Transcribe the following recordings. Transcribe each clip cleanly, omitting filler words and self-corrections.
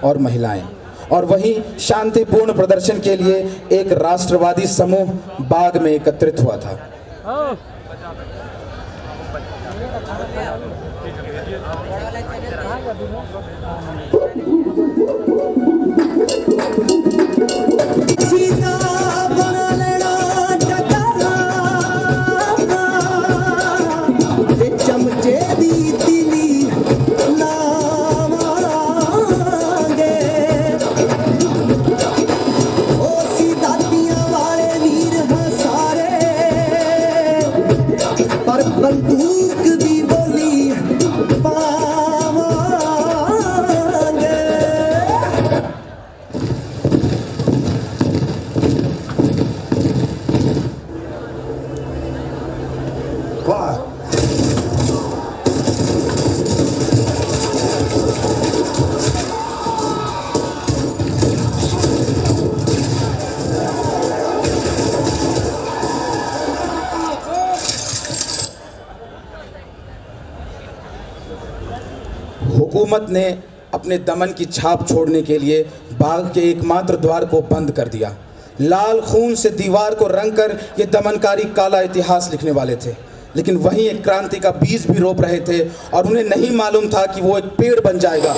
और महिलाएं, और वहीं शांतिपूर्ण प्रदर्शन के लिए एक राष्ट्रवादी समूह बाग में एकत्रित हुआ था। बंदूक दी बोली पावांगे। हुकूमत ने अपने दमन की छाप छोड़ने के लिए बाग के एकमात्र द्वार को बंद कर दिया। लाल खून से दीवार को रंग कर ये दमनकारी काला इतिहास लिखने वाले थे, लेकिन वहीं एक क्रांति का बीज भी रोप रहे थे और उन्हें नहीं मालूम था कि वो एक पेड़ बन जाएगा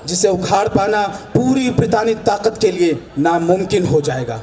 जिसे उखाड़ पाना पूरी ब्रितानी ताकत के लिए नामुमकिन हो जाएगा।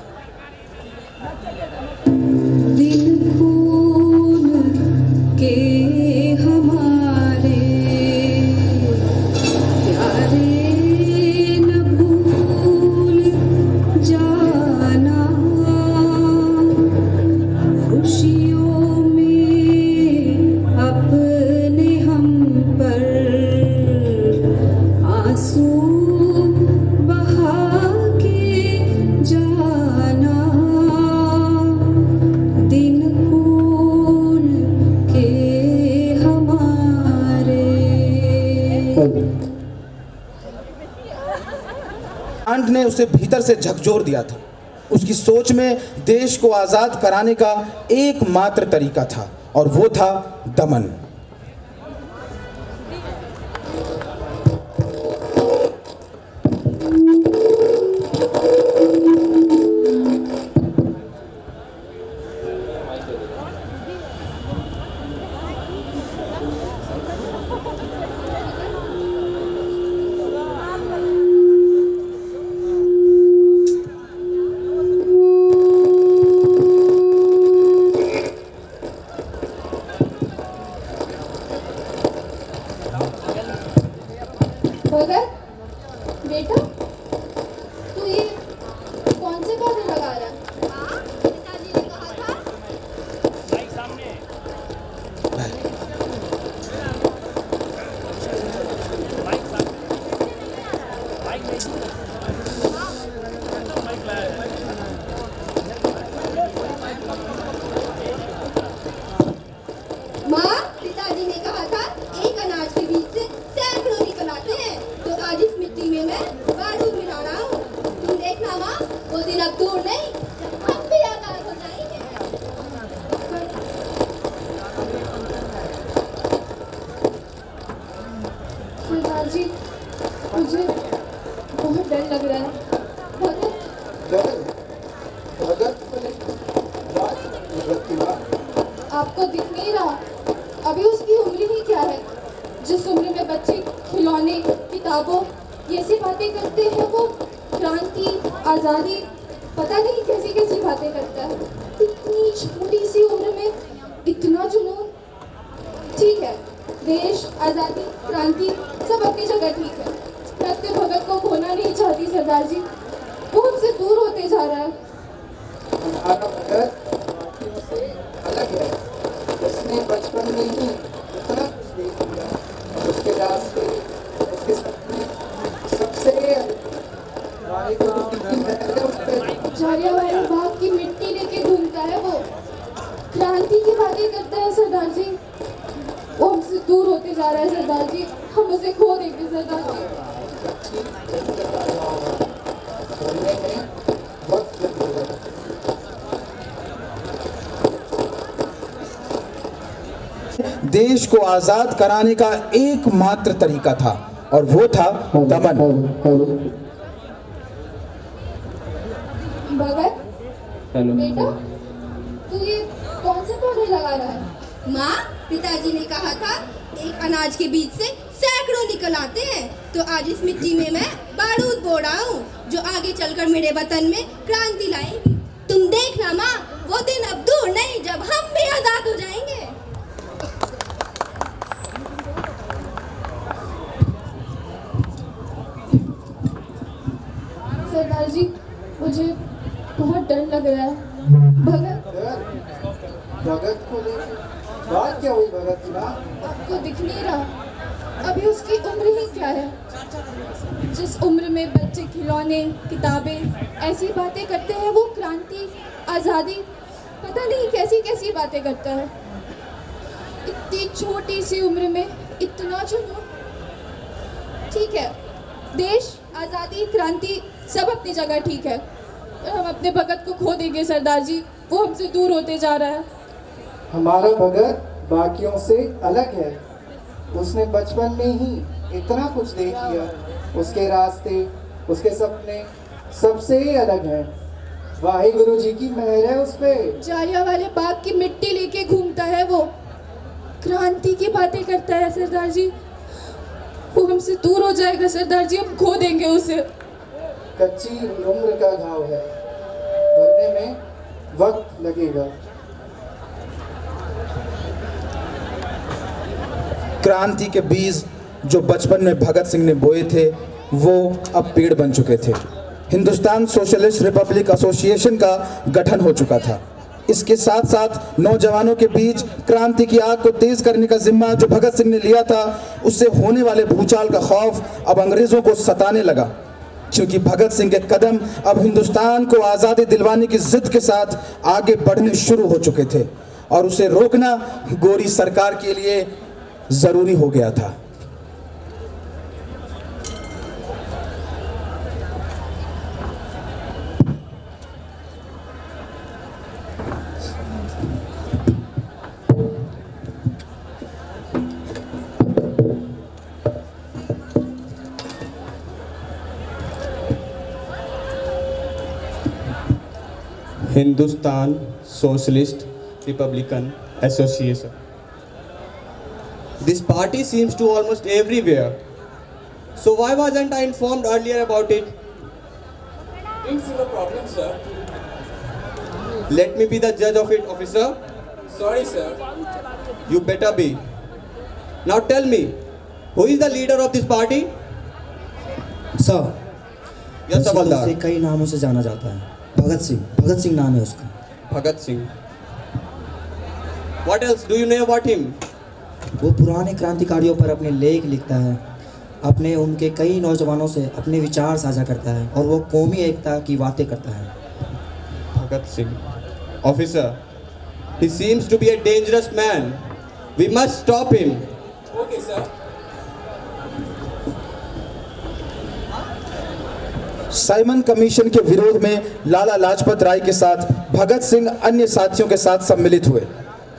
आंट ने उसे भीतर से झकझोर दिया था। उसकी सोच में देश को आजाद कराने का एकमात्र तरीका था और वो था दमन। भगत बेटा, तू ये कौन से पौधे लगा रहा है? पिताजी ने कहा था। भाई सामने। माँ, पिताजी ने कहा था एक अनाज के बीज से सैकड़ों निकल आते हैं, तो आज इस मिट्टी में मैं बारूद मिला रहा हूँ। तुम देखना माँ, वो दिन अब दूर नहीं, हम भी आजाद हो जाएंगे। सरदार जी, मुझे बहुत डर लग रहा है। आपको दिख नहीं रहा? अभी उसकी उम्र ही क्या है जिस उम्र में बच्चे खिलौने, किताबों ये सी बातें करते हैं। वो क्रांति, आज़ादी, पता नहीं कैसी कैसी बातें करता है। इतनी छोटी सी उम्र में इतना जुनून। ठीक है, देश, आज़ादी, क्रांति सब अपनी जगह ठीक है। मैं अपने भगत को खोना नहीं चाहती सरदार जी, वो हमसे दूर होते जा रहा है। अलग है, उसने बचपन में ही इतना कुछ देख लिया, उसके रास्ते, उसके सपने सबसे जालियांवाला बाग की मिट्टी लेके घूमता है वो, क्रांति की बातें करता है सरदार जी। वो हमसे दूर होते जा रहा है सरदार जी, हम उसे खो देंगे सरदार जी। देश को आजाद कराने का एकमात्र तरीका था और वो था दमन। भगत, बेटा, तू ये कौन से पौधे लगा रहा है? माँ, पिताजी ने कहा था एक अनाज के बीज से सैकड़ों निकल आते हैं, तो आज इस मिट्टी में मैं बारूद बो रहा हूँ जो आगे चलकर मेरे वतन में क्रांति लाएगी। तुम देखना माँ, वो दिन अब दूर नहीं जब हम भी आजाद हो जाएंगे। सरदार जी, मुझे बहुत डर लग रहा है। भगत, भगत को लेकर बात क्या हुई भगत की माँ? आपको दिख नहीं रहा? अभी उसकी उम्र ही क्या है? जिस उम्र में बच्चे खिलौने, किताबें, ऐसी बातें करते हैं, वो क्रांति, आज़ादी, पता नहीं कैसी कैसी बातें करता है। इतनी छोटी सी उम्र में इतना जुनून। ठीक है, देश, आज़ादी, क्रांति सब अपनी जगह ठीक है, पर हम अपने भगत को खो देंगे सरदार जी। वो हमसे दूर होते जा रहा है। हमारा भगत बाकियों से अलग है। उसने बचपन में ही इतना कुछ देख लिया। उसके रास्ते, उसके सपने सबसे ही अलग हैं। वाहिगुरु जी की मेहर है उस पे। जालियांवाले बाग की मिट्टी लेके घूमता है वो, क्रांति की बातें करता है सरदार जी। वो हमसे दूर हो जाएगा सरदार जी, हम खो देंगे उसे। कच्ची उम्र का घाव है, भरने में वक्त लगेगा। क्रांति के बीज जो बचपन में भगत सिंह ने बोए थे, वो अब पेड़ बन चुके थे। हिंदुस्तान सोशलिस्ट रिपब्लिक एसोसिएशन का गठन हो चुका था। इसके साथ साथ नौजवानों के बीच क्रांति की आग को तेज करने का जिम्मा जो भगत सिंह ने लिया था, उससे होने वाले भूचाल का खौफ अब अंग्रेजों को सताने लगा, क्योंकि भगत सिंह के कदम अब हिंदुस्तान को आज़ादी दिलवाने की जिद के साथ आगे बढ़ने शुरू हो चुके थे, और उसे रोकना गोरी सरकार के लिए जरूरी हो गया था। Hindustan Socialist Republican Association. This party seems to almost everywhere. So why wasn't I informed earlier about it? Didn't see the problem, sir. Let me be the judge of it, officer. Sorry, sir. You better be. Now tell me, who is the leader of this party? Sir, Yes, Sabaldar. उसे कई नामों से जाना जाता है। भगत सिंह नाम है उसका। Bhagat Singh. What else do you know about him? वो पुराने क्रांतिकारियों पर अपने लेख लिखता है, अपने उनके कई नौजवानों से अपने विचार साझा करता है, और वो कौमी एकता की बातें करता है। Bhagat Singh. Officer, he seems to be a dangerous man. We must stop him. Okay, sir. Simon commission के विरोध में लाला लाजपत राय के साथ भगत सिंह अन्य साथियों के साथ सम्मिलित हुए।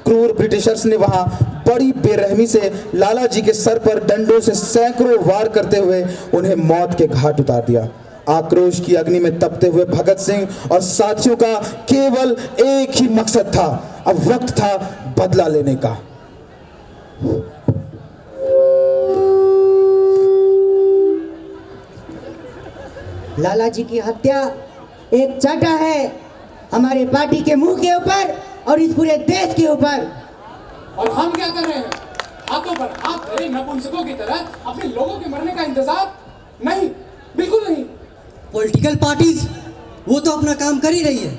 क्रूर ब्रिटिशर्स ने वहां बड़ी बेरहमी से लाला जी के सर पर डंडों से सैकड़ों वार करते हुए उन्हें मौत के घाट उतार दिया। आक्रोश की अग्नि में तपते हुए भगत सिंह और साथियों का केवल एक ही मकसद था, अब वक्त था बदला लेने का। लाला जी की हत्या एक चाटा है हमारे पार्टी के मुंह के ऊपर और इस पूरे देश के ऊपर। और हम क्या कर रहे हैं? हाथों पर हाथ धरे नपुंसकों की तरह अपने लोगों के मरने का इंतजार? नहीं, बिल्कुल नहीं। पॉलिटिकल पार्टीज वो तो अपना काम कर ही रही है,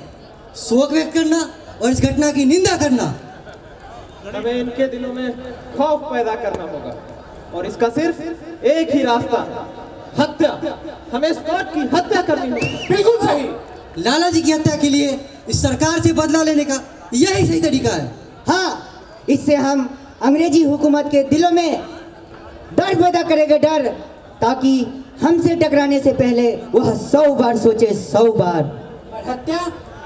शोक व्यक्त करना और इस घटना की निंदा करना। हमें इनके दिलों में खौफ पैदा करना होगा, और इसका सिर्फ एक ही रास्ता, हत्या। हमें स्कॉट की हत्या करनी होगी। बिल्कुल सही। लाला जी की हत्या के लिए इस सरकार से बदला लेने का यही सही तरीका है। हाँ, इससे हम अंग्रेजी हुकूमत के दिलों में डर पैदा करेंगे, डर, ताकि हमसे टकराने से पहले वह 100 बार सोचे, 100 बार। और हत्या,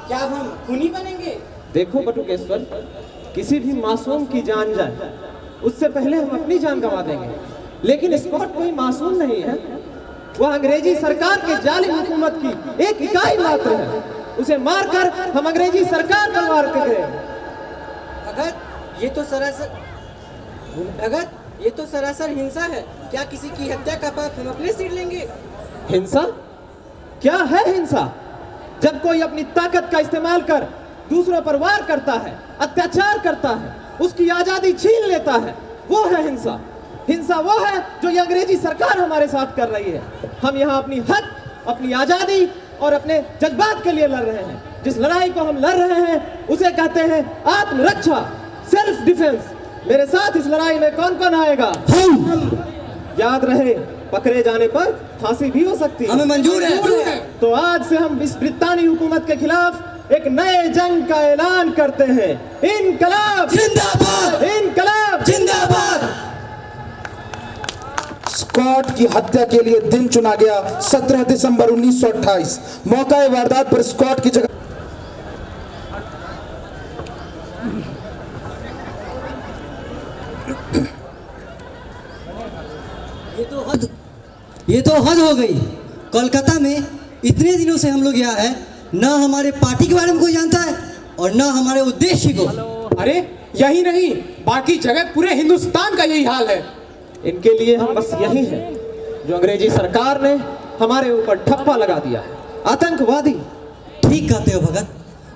क्या अब हम खूनी बनेंगे? देखो बटुकेश्वर, किसी भी मासूम की जान जाए उससे पहले हम अपनी जान गंवा देंगे। लेकिन स्कॉट कोई मासूम नहीं है। वह अंग्रेजी सरकार के जालिम हुकूमत की एक इकाई मात्र है। उसे मारकर हम अंग्रेजी सरकार पर वार करें। भगत, ये तो सरासर हिंसा है। क्या किसी की हत्या का पाप हम अपने सिर लेंगे? हिंसा? क्या है हिंसा? जब कोई अपनी ताकत का इस्तेमाल कर दूसरों पर वार करता है, अत्याचार करता है, उसकी आजादी छीन लेता है, वो है हिंसा। हिंसा वो है जो ये अंग्रेजी सरकार हमारे साथ कर रही है। हम यहाँ अपनी हक, अपनी आजादी और अपने जज्बात के लिए लड़ रहे हैं। जिस लड़ाई को हम लड़ रहे हैं उसे कहते हैं आत्मरक्षा, सेल्फ डिफेंस। मेरे साथ इस लड़ाई में कौन कौन आएगा? याद रहे, पकड़े जाने पर फांसी भी हो सकती है। हमें मंजूर है। तो आज से हम इस ब्रितानी हुकूमत के खिलाफ एक नए जंग का ऐलान करते हैं। इनकलाब जिंदाबाद! इनकलाब जिंदाबाद! स्कॉट की हत्या के लिए दिन चुना गया 17 दिसंबर 1928। मौका वारदात पर स्कॉट की जगह ये तो हद हो गई। कोलकाता में इतने दिनों से हम लोग यहाँ हैं, ना हमारे पार्टी के बारे में कोई जानता है और ना हमारे उद्देश्य को। अरे यही नहीं, बाकी जगह पूरे हिंदुस्तान का यही हाल है। इनके लिए हम बस यही हैं जो अंग्रेजी सरकार ने हमारे ऊपर ठप्पा लगा दिया है। आतंकवादी। ठीक कहते हो भगत।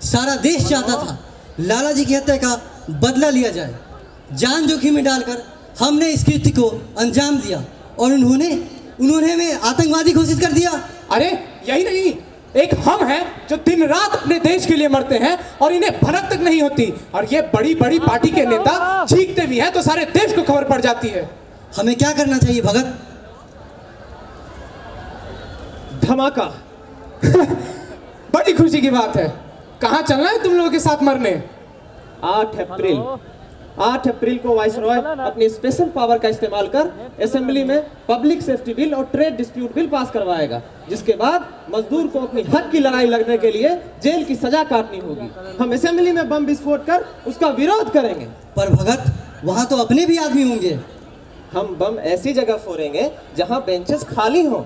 सारा देश चाहता था लाला जी की हत्या का बदला लिया जाए। जान जोखिम में डालकर हमने इस कृत्य को अंजाम दिया और उन्होंने हमें आतंकवादी घोषित कर दिया। अरे यही नहीं, एक हम हैं जो दिन रात अपने देश के लिए मरते हैं और इन्हें भनक तक नहीं होती। और ये बड़ी बड़ी पार्टी के नेता चीखते भी हैं तो सारे देश को खबर पड़ जाती है। हमें क्या करना चाहिए भगत? धमाका। बड़ी खुशी की बात है। कहाँ चलना है तुम लोगों के साथ मरने? 8 अप्रैल को वाइसरॉय अपनी स्पेशल पावर का इस्तेमाल कर असेंबली में पब्लिक सेफ्टी बिल और ट्रेड डिस्प्यूट बिल पास करवाएगा, जिसके बाद मजदूर को अपनी हक की लड़ाई लड़ने के लिए जेल की सजा काटनी होगी। हम असेंबली में बम विस्फोट कर उसका विरोध करेंगे। पर भगत, वहाँ तो अपने भी आदमी होंगे। हम बम ऐसी जगह फोड़ेंगे जहाँ बेंचेस खाली हों।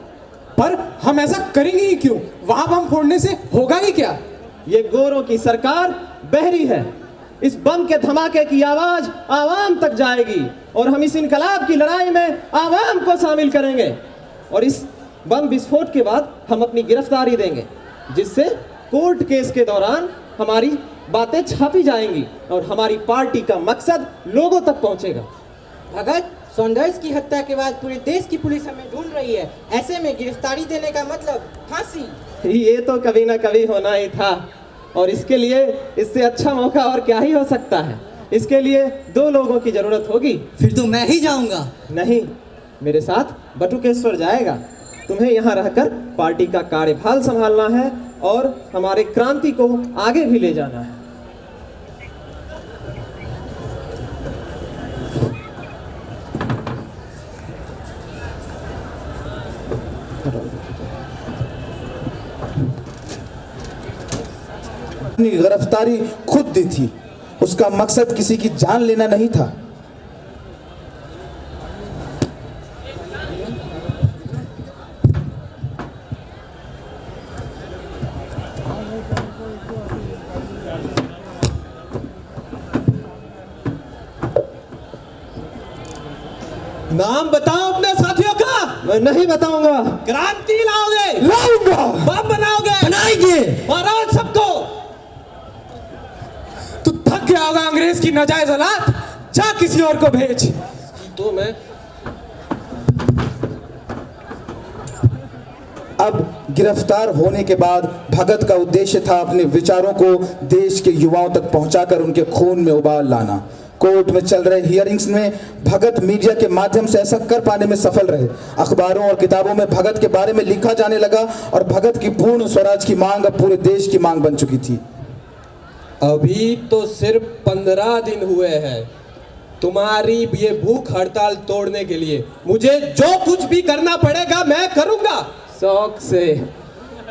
पर हम ऐसा करेंगे ही क्यों? वहां बम फोड़ने से होगा ही क्या? ये गोरों की सरकार बहरी है। इस बम के धमाके की आवाज आवाम तक जाएगी और हम इस इनकलाब की लड़ाई में आवाम को शामिल करेंगे। और इस बम विस्फोट के बाद हम अपनी गिरफ्तारी देंगे, जिससे कोर्ट केस के दौरान हमारी बातें छापी जाएंगी और हमारी पार्टी का मकसद लोगों तक पहुंचेगा। भगत, सॉन्डर्स की हत्या के बाद पूरे देश की पुलिस हमें ढूंढ रही है। ऐसे में गिरफ्तारी देने का मतलब फांसी। ये तो कभी ना कभी होना ही था और इसके लिए इससे अच्छा मौका और क्या ही हो सकता है। इसके लिए 2 लोगों की जरूरत होगी। फिर तो मैं ही जाऊंगा। नहीं, मेरे साथ बटुकेश्वर जाएगा। तुम्हें यहाँ रहकर पार्टी का कार्यभार संभालना है और हमारे क्रांति को आगे भी ले जाना है। अपनी गिरफ्तारी खुद दी थी। उसका मकसद किसी की जान लेना नहीं था। नाम बताओ अपने साथियों का। मैं नहीं बताऊंगा। क्रांति लाओगे? लाऊंगा। बम बनाओगे? बनाएंगे। मारो सबको। तू थक गया होगा अंग्रेज की नाजायज औलाद, जा किसी और को भेज। तो मैं अब गिरफ्तार होने के बाद भगत का उद्देश्य था अपने विचारों को देश के युवाओं तक पहुंचाकर उनके खून में उबाल लाना। कोर्ट में चल रहे हियरिंग्स में भगत मीडिया के माध्यम से ऐसा कर पाने में सफल रहे। अखबारों और किताबों में भगत के बारे में लिखा जाने लगा और भगत की पूर्ण स्वराज की मांग अब पूरे देश की मांग बन चुकी थी। अभी तो सिर्फ 15 दिन हुए हैं तुम्हारी ये भूख हड़ताल तोड़ने के लिए। मुझे जो कुछ भी करना पड़ेगा मैं करूंगा। शौक से।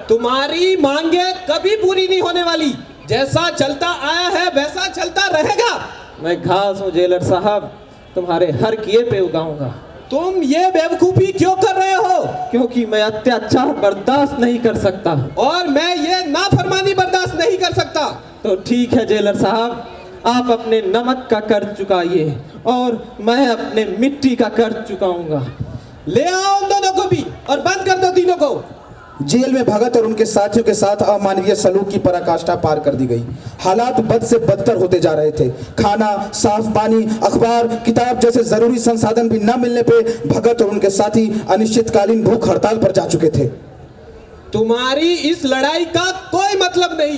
तुम्हारी मांगे कभी पूरी नहीं होने वाली। जैसा चलता आया है वैसा चलता रहेगा। मैं घास हूँ जेलर साहब, तुम्हारे हर किए पे उगाऊंगा। तुम ये बेवकूफी क्यों कर रहे हो? क्योंकि मैं अत्याचार बर्दाश्त नहीं कर सकता। और मैं ये नाफरमानी बर्दाश्त नहीं कर सकता। तो ठीक है जेलर साहब, आप अपने नमक का कर्ज चुकाइए और मैं अपने मिट्टी का कर्ज चुकाऊंगा। ले आओ उन दोनों को भी और बंद कर दो तीनों को। जेल में भगत और उनके साथियों के साथ अमानवीय सलूक की पराकाष्ठा पार कर दी गई। हालात बद से बदतर होते जा रहे थे। खाना, साफ पानी, अखबार, किताब जैसे जरूरी संसाधन भी न मिलने पे भगत और उनके साथी अनिश्चितकालीन भूख हड़ताल पर जा चुके थे। तुम्हारी इस लड़ाई का कोई मतलब नहीं,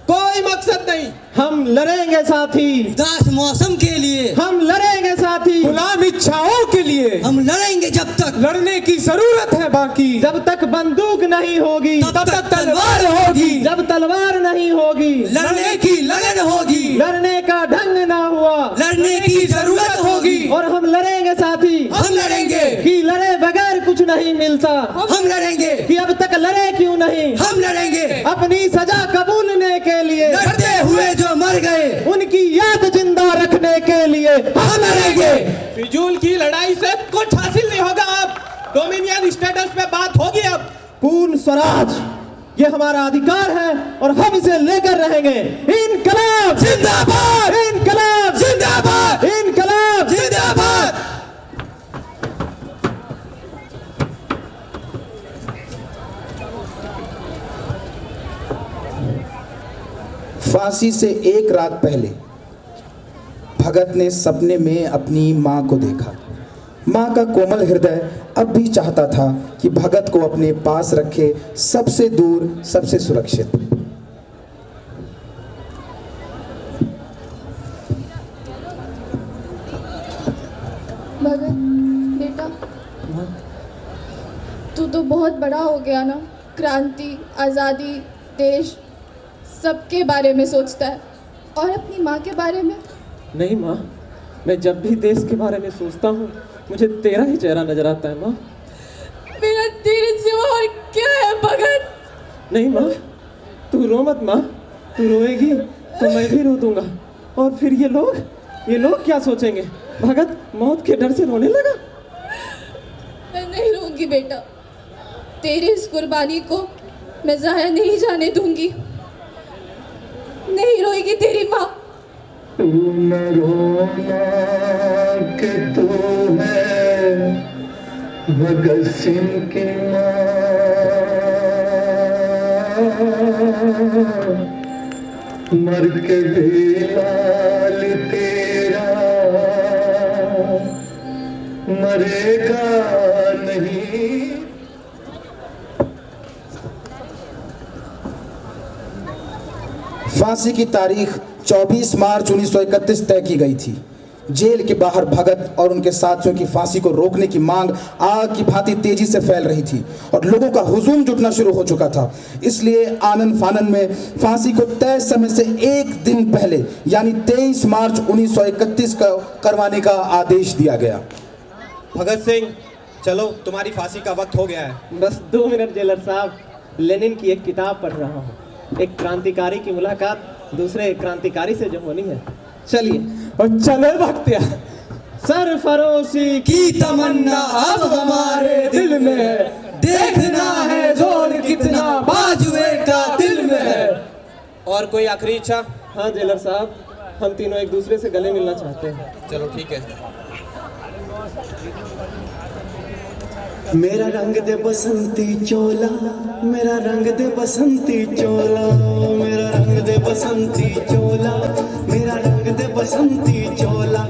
कोई मकसद नहीं। हम लड़ेंगे साथी, उदास मौसम के लिए हम लड़ेंगे साथी, गुलाम इच्छाओं के लिए हम लड़ेंगे जब तक लड़ने की जरूरत है बाकी। जब तक बंदूक नहीं होगी तब तक तलवार होगी। जब तलवार नहीं होगी लड़ने की लगन होगी। लड़ने का ढंग ना हुआ लड़ने की जरूरत होगी। और हम लड़ेंगे साथी, हम लड़ेंगे कि लड़े बगैर कुछ नहीं मिलता। हम लड़ेंगे कि अब तक लड़े क्यों नहीं। हम लड़ेंगे अपनी सजा कबूलने के लिए, लड़ते हुए जो मर गए उनकी याद जिंदा रखने के लिए हम लड़ेंगे। फिजूल की लड़ाई से कुछ हासिल नहीं होगा। अब डोमिनियन स्टेटस पे बात होगी। अब पूर्ण स्वराज ये हमारा अधिकार है और हम इसे लेकर रहेंगे। इनकलाब जिंदाबाद, इनकलाब जिंदाबाद, इनकलाब जिंदाबाद। फांसी से एक रात पहले भगत ने सपने में अपनी मां को देखा। मां का कोमल हृदय अब भी चाहता था कि भगत को अपने पास रखे, सबसे दूर, सबसे सुरक्षित। भगत बेटा, तू तो बहुत बड़ा हो गया ना। क्रांति, आज़ादी, देश सबके बारे में सोचता है और अपनी माँ के बारे में नहीं माँ, मैं जब भी देश के बारे में सोचता हूँ मुझे तेरा ही चेहरा नजर आता है माँ। मेरा तेरे सिवा और क्या है भगत? नहीं माँ, तू रो मत माँ, तू रोएगी तो मैं भी रो दूंगा। और फिर ये लोग क्या सोचेंगे? भगत मौत के डर से रोने लगा। मैं नहीं रोऊंगी बेटा, तेरी इस कुर्बानी को मैं ज़ाया नहीं जाने दूंगी। नहीं रोएगी तेरी माँ। तू न रोना कि तू है भगत सिंह की माँ, मर के भी लाल तेरा मरेगा नहीं। फांसी की तारीख 24 मार्च 1931 तय की गई थी। जेल के बाहर भगत और उनके साथियों की फांसी को रोकने की मांग आग की भांति तेजी से फैल रही थी और लोगों का हुजूम जुटना शुरू हो चुका था। इसलिए आनन फानन में फांसी को तय समय से एक दिन पहले यानी 23 मार्च 1931 को करवाने का आदेश दिया गया। भगत सिंह, चलो तुम्हारी फांसी का वक्त हो गया है। बस 2 मिनट जेलर साहब, लेनिन की एक किताब पढ़ रहा हूँ। एक क्रांतिकारी की मुलाकात दूसरे क्रांतिकारी से जो होनी है। चलिए और चले भक्तिया। सरफरोशी की तमन्ना अब हमारे दिल में है, देखना है जोर कितना बाजुए का दिल में है। और कोई आखिरी इच्छा? हाँ जेलर साहब, हम तीनों एक दूसरे से गले मिलना चाहते हैं। चलो ठीक है। मेरा रंग दे बसंती चोला, मेरा रंग दे बसंती चोला, मेरा रंग दे बसंती चोला, मेरा रंग दे बसंती चोला।